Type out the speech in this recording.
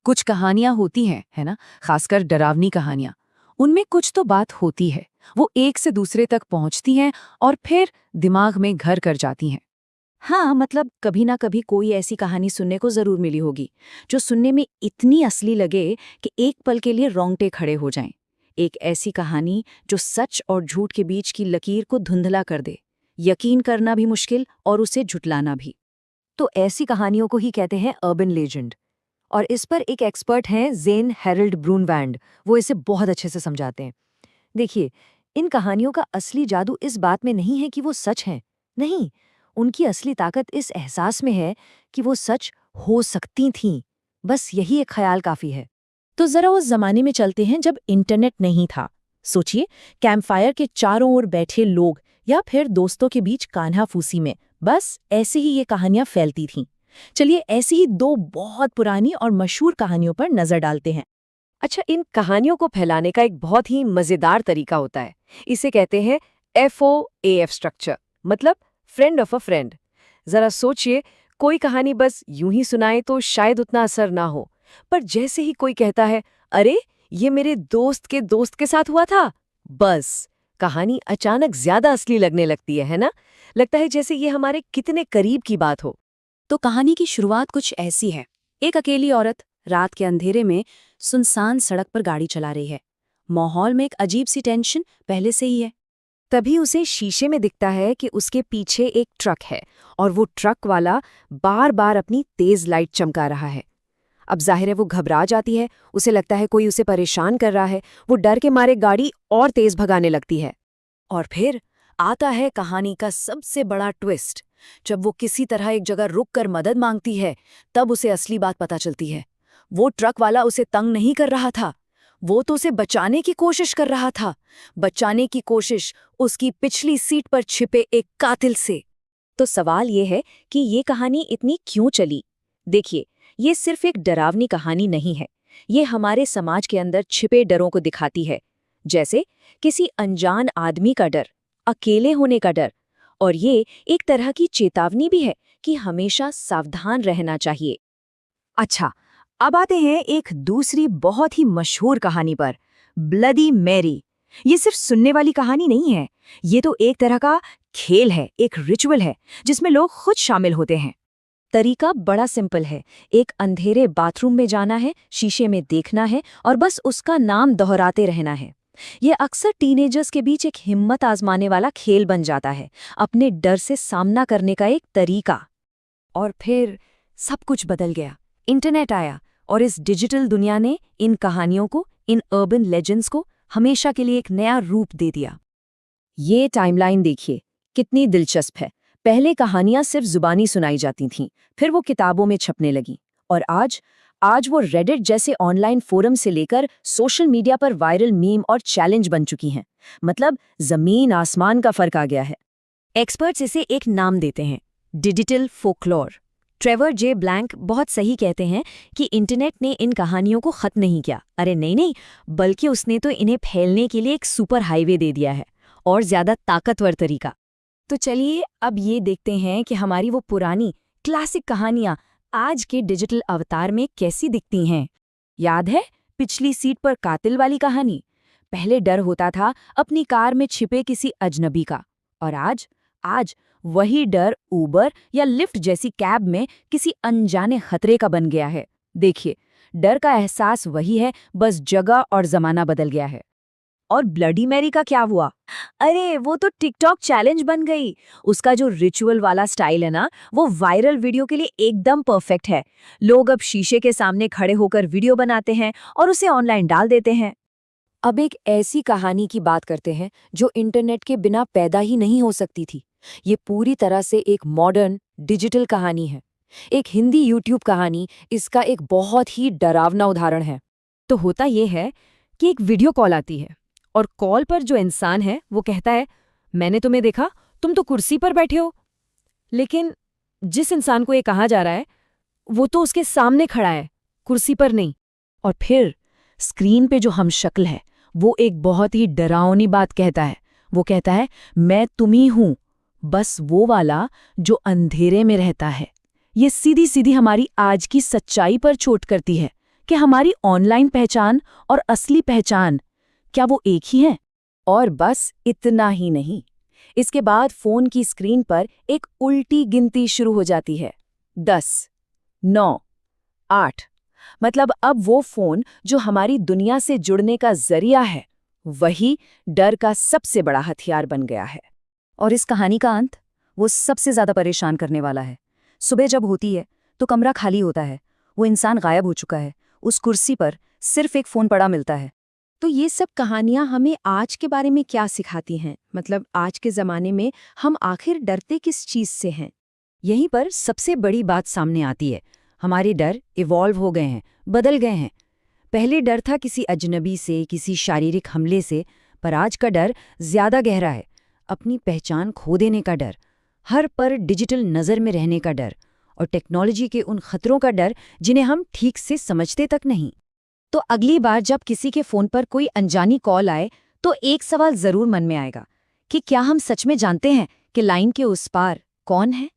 कुछ कहानियां होती हैं, है ना, खासकर डरावनी कहानियां। उनमें कुछ तो बात होती है, वो एक से दूसरे तक पहुंचती हैं और फिर दिमाग में घर कर जाती हैं। हाँ, मतलब कभी ना कभी कोई ऐसी कहानी सुनने को जरूर मिली होगी जो सुनने में इतनी असली लगे कि एक पल के लिए रोंगटे खड़े हो जाएं। एक ऐसी कहानी जो सच और झूठ के बीच की लकीर को धुंधला कर दे, यकीन करना भी मुश्किल और उसे झुटलाना भी। तो ऐसी कहानियों को ही कहते हैं अर्बन लेजेंड। और इस पर एक एक्सपर्ट हैं ज़ेन हेरल्ड ब्रूनवैंड। वो इसे बहुत अच्छे से समझाते हैं। देखिए, इन कहानियों का असली जादू इस बात में नहीं है कि वो सच हैं। नहीं, उनकी असली ताकत इस एहसास में है कि वो सच हो सकती थीं। बस यही एक ख्याल काफ़ी है। तो जरा उस जमाने में चलते हैं जब इंटरनेट नहीं था। सोचिए, कैंपफायर के चारों ओर बैठे लोग या फिर दोस्तों के बीच कान्हा फूसी में बस ऐसे ही ये कहानियां फैलती थीं। चलिए ऐसी ही दो बहुत पुरानी और मशहूर कहानियों पर नजर डालते हैं। अच्छा, इन कहानियों को फैलाने का एक बहुत ही मज़ेदार तरीका होता है। इसे कहते हैं FOAF स्ट्रक्चर, मतलब फ्रेंड ऑफ अ फ्रेंड। ज़रा सोचिए, कोई कहानी बस यूं ही सुनाए तो शायद उतना असर ना हो, पर जैसे ही कोई कहता है, अरे ये मेरे दोस्त के दोस्त के साथ हुआ था, बस कहानी अचानक ज्यादा असली लगने लगती है ना? लगता है जैसे ये हमारे कितने करीब की बात हो। तो कहानी की शुरुआत कुछ ऐसी है। एक अकेली औरत रात के अंधेरे में सुनसान सड़क पर गाड़ी चला रही है। माहौल में एक अजीब सी टेंशन पहले से ही है। तभी उसे शीशे में दिखता है कि उसके पीछे एक ट्रक है और वो ट्रक वाला बार बार अपनी तेज लाइट चमका रहा है। अब जाहिर है वो घबरा जाती है, उसे लगता है कोई उसे परेशान कर रहा है। वो डर के मारे गाड़ी और तेज भगाने लगती है। और फिर आता है कहानी का सबसे बड़ा ट्विस्ट। जब वो किसी तरह एक जगह रुककर मदद मांगती है, तब उसे असली बात पता चलती है। वो ट्रक वाला उसे तंग नहीं कर रहा था, वो तो उसे बचाने की कोशिश कर रहा था। बचाने की कोशिश उसकी पिछली सीट पर छिपे एक कातिल से। तो सवाल ये है कि ये कहानी इतनी क्यों चली? देखिए, ये सिर्फ एक डरावनी कहानी नहीं है। ये हमारे समाज के अंदर छिपे डरों को दिखाती है, जैसे किसी अनजान आदमी का डर, अकेले होने का डर। और ये एक तरह की चेतावनी भी है कि हमेशा सावधान रहना चाहिए। अच्छा, अब आते हैं एक दूसरी बहुत ही मशहूर कहानी पर, ब्लडी मैरी। ये सिर्फ सुनने वाली कहानी नहीं है, ये तो एक तरह का खेल है, एक रिचुअल है जिसमें लोग खुद शामिल होते हैं। तरीका बड़ा सिंपल है। एक अंधेरे बाथरूम में जाना है, शीशे में देखना है और बस उसका नाम दोहराते रहना है। ये अक्सर टीनेजर्स के बीच एक हिम्मत आजमाने वाला खेल बन जाता है, अपने डर से सामना करने का एक तरीका। और फिर सब कुछ बदल गया। इंटरनेट आया और इस डिजिटल दुनिया ने इन कहानियों को, इन अर्बन लेजेंड्स को हमेशा के लिए एक नया रूप दे दिया। ये टाइमलाइन देखिए, कितनी दिलचस्प है। पहले कहानियां सिर्फ जुबानी सुनाई जाती थीं, फिर वो किताबों में छपने लगीं। और आज वो रेडिट जैसे ऑनलाइन फोरम से लेकर सोशल मीडिया पर वायरल मीम और चैलेंज बन चुकी हैं। मतलब जमीन आसमान का फर्क आ गया है। एक्सपर्ट्स इसे एक नाम देते हैं, डिजिटल फोकलोर। ट्रेवर जे ब्लैंक बहुत सही कहते हैं कि इंटरनेट ने इन कहानियों को खत्म नहीं किया। अरे नहीं, बल्कि उसने तो इन्हें फैलने के लिए एक सुपर हाईवे दे दिया है, और ज्यादा ताकतवर तरीका। तो चलिए अब ये देखते हैं कि हमारी वो पुरानी क्लासिक कहानियां आज के डिजिटल अवतार में कैसी दिखती हैं। याद है पिछली सीट पर कातिल वाली कहानी? पहले डर होता था अपनी कार में छिपे किसी अजनबी का, और आज वही डर उबर या लिफ्ट जैसी कैब में किसी अनजाने खतरे का बन गया है। देखिए, डर का एहसास वही है, बस जगह और जमाना बदल गया है। और ब्लडी मैरी का क्या हुआ? अरे वो तो टिकटॉक चैलेंज बन गई। उसका जो रिचुअल वाला स्टाइल है ना, वो वायरल वीडियो के लिए एकदम परफेक्ट है। लोग अब शीशे के सामने खड़े होकर वीडियो बनाते हैं और उसे ऑनलाइन डाल देते हैं। अब एक ऐसी कहानी की बात करते हैं जो इंटरनेट के बिना पैदा ही नहीं हो सकती थी। ये पूरी तरह से एक मॉडर्न डिजिटल कहानी है। एक हिंदी यूट्यूब कहानी इसका एक बहुत ही डरावना उदाहरण है। तो होता ये है कि एक वीडियो कॉल आती है और कॉल पर जो इंसान है वो कहता है, मैंने तुम्हें देखा, तुम तो कुर्सी पर बैठे हो। लेकिन जिस इंसान को ये कहा जा रहा है वो तो उसके सामने खड़ा है, कुर्सी पर नहीं। और फिर स्क्रीन पे जो हमशक्ल है वो एक बहुत ही डरावनी बात कहता है। वो कहता है, मैं तुम ही हूं, बस वो वाला जो अंधेरे में रहता है। ये सीधी सीधी हमारी आज की सच्चाई पर चोट करती है कि हमारी ऑनलाइन पहचान और असली पहचान क्या वो एक ही है? और बस इतना ही नहीं, इसके बाद फोन की स्क्रीन पर एक उल्टी गिनती शुरू हो जाती है। 10, 9, 8। मतलब अब वो फोन जो हमारी दुनिया से जुड़ने का जरिया है, वही डर का सबसे बड़ा हथियार बन गया है। और इस कहानी का अंत वो सबसे ज्यादा परेशान करने वाला है। सुबह जब होती है तो कमरा खाली होता है, वो इंसान गायब हो चुका है, उस कुर्सी पर सिर्फ एक फोन पड़ा मिलता है। तो ये सब कहानियां हमें आज के बारे में क्या सिखाती हैं? मतलब आज के ज़माने में हम आखिर डरते किस चीज़ से हैं? यहीं पर सबसे बड़ी बात सामने आती है। हमारे डर इवॉल्व हो गए हैं, बदल गए हैं। पहले डर था किसी अजनबी से, किसी शारीरिक हमले से, पर आज का डर ज्यादा गहरा है। अपनी पहचान खो देने का डर, हर पर डिजिटल नज़र में रहने का डर, और टेक्नोलॉजी के उन खतरों का डर जिन्हें हम ठीक से समझते तक नहीं। तो अगली बार जब किसी के फोन पर कोई अनजानी कॉल आए तो एक सवाल जरूर मन में आएगा कि क्या हम सच में जानते हैं कि लाइन के उस पार कौन है?